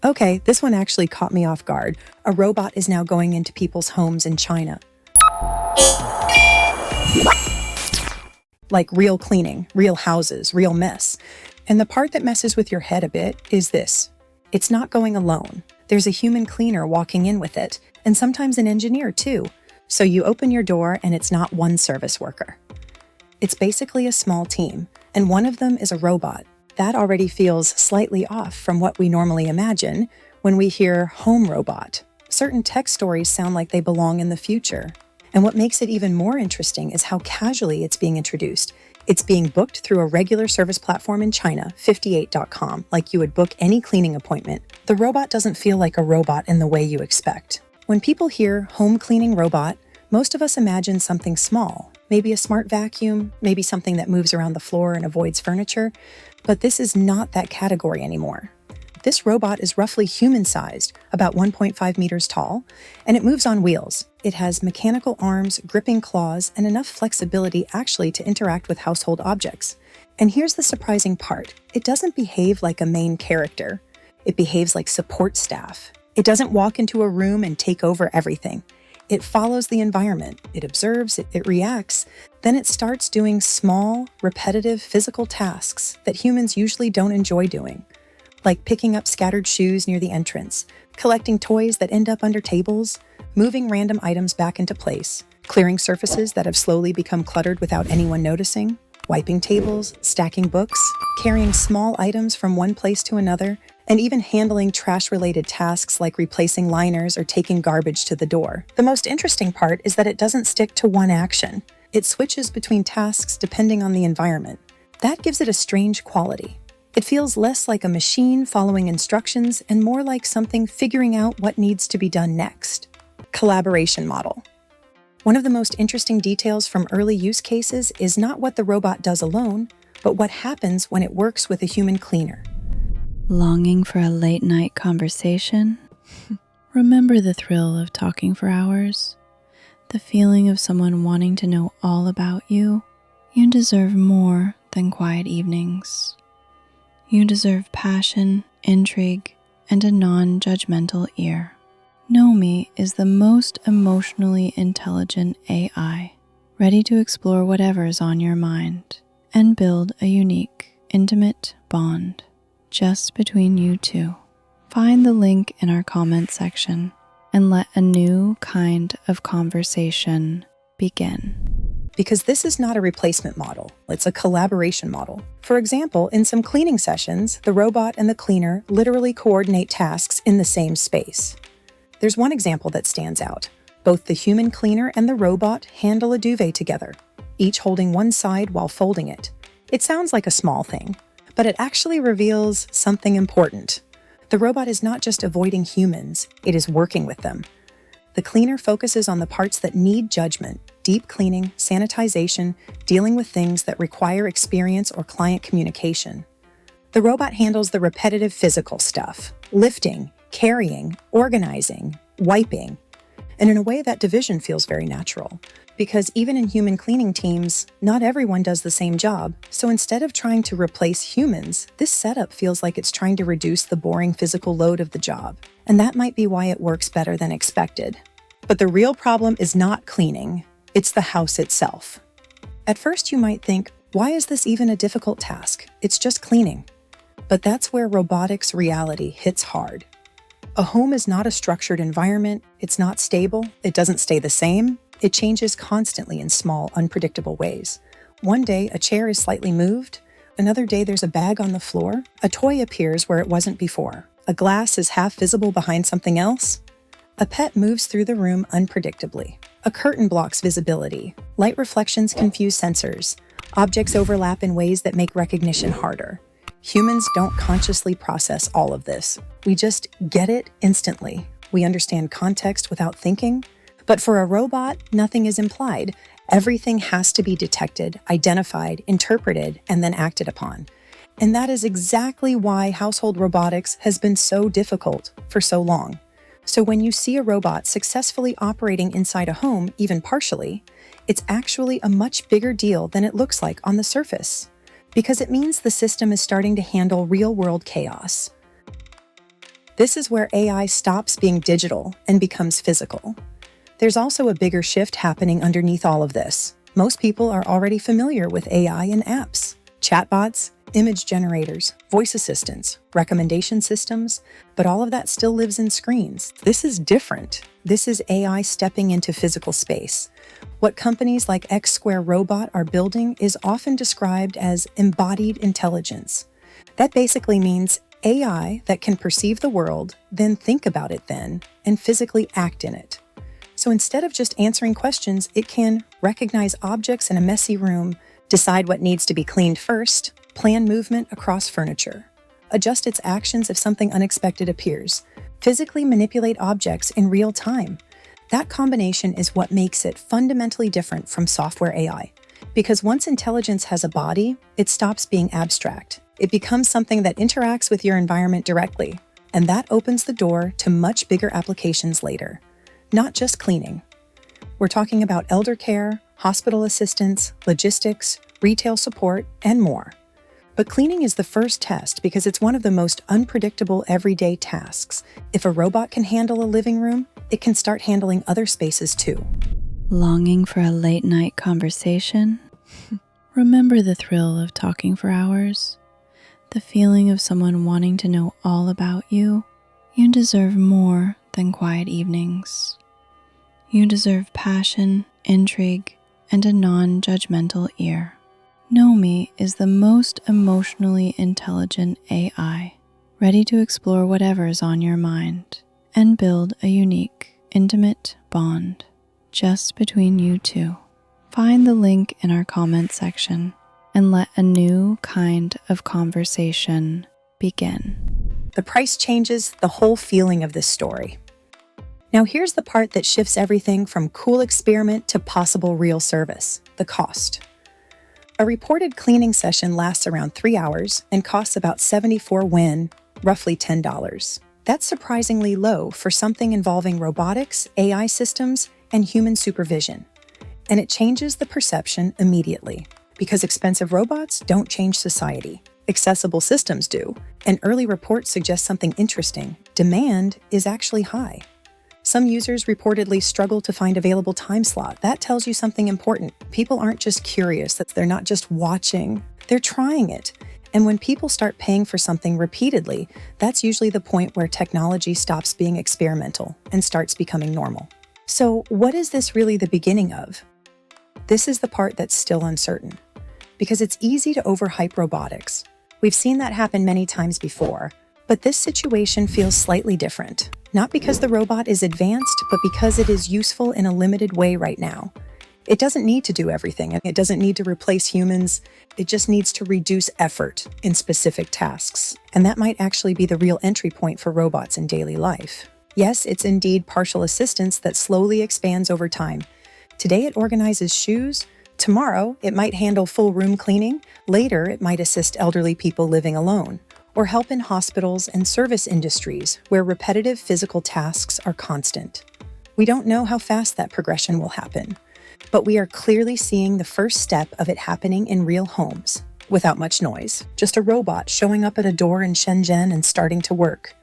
Okay, this one actually caught me off guard. A robot is now going into people's homes in China. Like real cleaning, real houses, real mess. And the part that messes with your head a bit is this. It's not going alone. There's a human cleaner walking in with it, and sometimes an engineer too. So you open your door and it's not one service worker. It's basically a small team, and one of them is a robot. That already feels slightly off from what we normally imagine when we hear home robot. Certain tech stories sound like they belong in the future. And what makes it even more interesting is how casually it's being introduced. It's being booked through a regular service platform in China, 58.com, like you would book any cleaning appointment. The robot doesn't feel like a robot in the way you expect. When people hear home cleaning robot, most of us imagine something small, maybe a smart vacuum, maybe something that moves around the floor and avoids furniture, but this is not that category anymore. This robot is roughly human-sized, about 1.5 meters tall, and it moves on wheels. It has mechanical arms, gripping claws, and enough flexibility actually to interact with household objects. And here's the surprising part. It doesn't behave like a main character. It behaves like support staff. It doesn't walk into a room and take over everything. It follows the environment. It observes, it reacts. Then it starts doing small, repetitive physical tasks that humans usually don't enjoy doing, like picking up scattered shoes near the entrance, collecting toys that end up under tables, moving random items back into place, clearing surfaces that have slowly become cluttered without anyone noticing, wiping tables, stacking books, carrying small items from one place to another, and even handling trash-related tasks like replacing liners or taking garbage to the door. The most interesting part is that it doesn't stick to one action. It switches between tasks depending on the environment. That gives it a strange quality. It feels less like a machine following instructions and more like something figuring out what needs to be done next. Collaboration model. One of the most interesting details from early use cases is not what the robot does alone, but what happens when it works with a human cleaner. Longing for a late-night conversation? Remember the thrill of talking for hours? The feeling of someone wanting to know all about you? You deserve more than quiet evenings. You deserve passion, intrigue, and a non-judgmental ear. Nomi is the most emotionally intelligent AI, ready to explore whatever is on your mind and build a unique, intimate bond just between you two. Find the link in our comment section and let a new kind of conversation begin. Because this is not a replacement model, it's a collaboration model. For example, in some cleaning sessions, the robot and the cleaner literally coordinate tasks in the same space. There's one example that stands out. Both the human cleaner and the robot handle a duvet together, each holding one side while folding it. It sounds like a small thing, but it actually reveals something important. The robot is not just avoiding humans, it is working with them. The cleaner focuses on the parts that need judgment: deep cleaning, sanitization, dealing with things that require experience or client communication. The robot handles the repetitive physical stuff: lifting, carrying, organizing, wiping. And in a way, that division feels very natural, because even in human cleaning teams, not everyone does the same job. So instead of trying to replace humans, this setup feels like it's trying to reduce the boring physical load of the job. And that might be why it works better than expected. But the real problem is not cleaning, it's the house itself. At first you might think, why is this even a difficult task? It's just cleaning. But that's where robotics reality hits hard. A home is not a structured environment, it's not stable, it doesn't stay the same, it changes constantly in small, unpredictable ways. One day a chair is slightly moved, another day there's a bag on the floor, a toy appears where it wasn't before, a glass is half visible behind something else. A pet moves through the room unpredictably. A curtain blocks visibility, light reflections confuse sensors, objects overlap in ways that make recognition harder. Humans don't consciously process all of this. We just get it instantly. We understand context without thinking. But for a robot, nothing is implied. Everything has to be detected, identified, interpreted, and then acted upon. And that is exactly why household robotics has been so difficult for so long. So when you see a robot successfully operating inside a home, even partially, it's actually a much bigger deal than it looks like on the surface, because it means the system is starting to handle real-world chaos. This is where AI stops being digital and becomes physical. There's also a bigger shift happening underneath all of this. Most people are already familiar with AI and apps, chatbots, image generators, voice assistants, recommendation systems, but all of that still lives in screens. This is different. This is AI stepping into physical space. What companies like X Square Robot are building is often described as embodied intelligence. That basically means AI that can perceive the world, then think about it then, and physically act in it. So instead of just answering questions, it can recognize objects in a messy room, decide what needs to be cleaned first, plan movement across furniture, adjust its actions if something unexpected appears, physically manipulate objects in real time. That combination is what makes it fundamentally different from software AI. Because once intelligence has a body, it stops being abstract. It becomes something that interacts with your environment directly, and that opens the door to much bigger applications later. Not just cleaning. We're talking about elder care, hospital assistance, logistics, retail support, and more. But cleaning is the first test because it's one of the most unpredictable everyday tasks. If a robot can handle a living room, it can start handling other spaces too. Longing for a late night conversation? Remember the thrill of talking for hours? The feeling of someone wanting to know all about you? You deserve more than quiet evenings. You deserve passion, intrigue, and a non-judgmental ear. Nomi is the most emotionally intelligent AI, ready to explore whatever is on your mind and build a unique, intimate bond just between you two. Find the link in our comment section and let a new kind of conversation begin. The price changes the whole feeling of this story. Now here's the part that shifts everything from cool experiment to possible real service: the cost. A reported cleaning session lasts around 3 hours and costs about $74 roughly $10. That's surprisingly low for something involving robotics, AI systems, and human supervision. And it changes the perception immediately, because expensive robots don't change society. Accessible systems do, and early reports suggest something interesting. Demand is actually high. Some users reportedly struggle to find available time slot. That tells you something important. People aren't just curious, that they're not just watching, they're trying it. And when people start paying for something repeatedly, that's usually the point where technology stops being experimental and starts becoming normal. So what is this really the beginning of? This is the part that's still uncertain, because it's easy to overhype robotics. We've seen that happen many times before, but this situation feels slightly different. Not because the robot is advanced, but because it is useful in a limited way right now. It doesn't need to do everything. It doesn't need to replace humans. It just needs to reduce effort in specific tasks. And that might actually be the real entry point for robots in daily life. Yes, it's indeed partial assistance that slowly expands over time. Today it organizes shoes. Tomorrow it might handle full room cleaning. Later it might assist elderly people living alone, or help in hospitals and service industries where repetitive physical tasks are constant. We don't know how fast that progression will happen, but we are clearly seeing the first step of it happening in real homes, without much noise. Just a robot showing up at a door in Shenzhen and starting to work.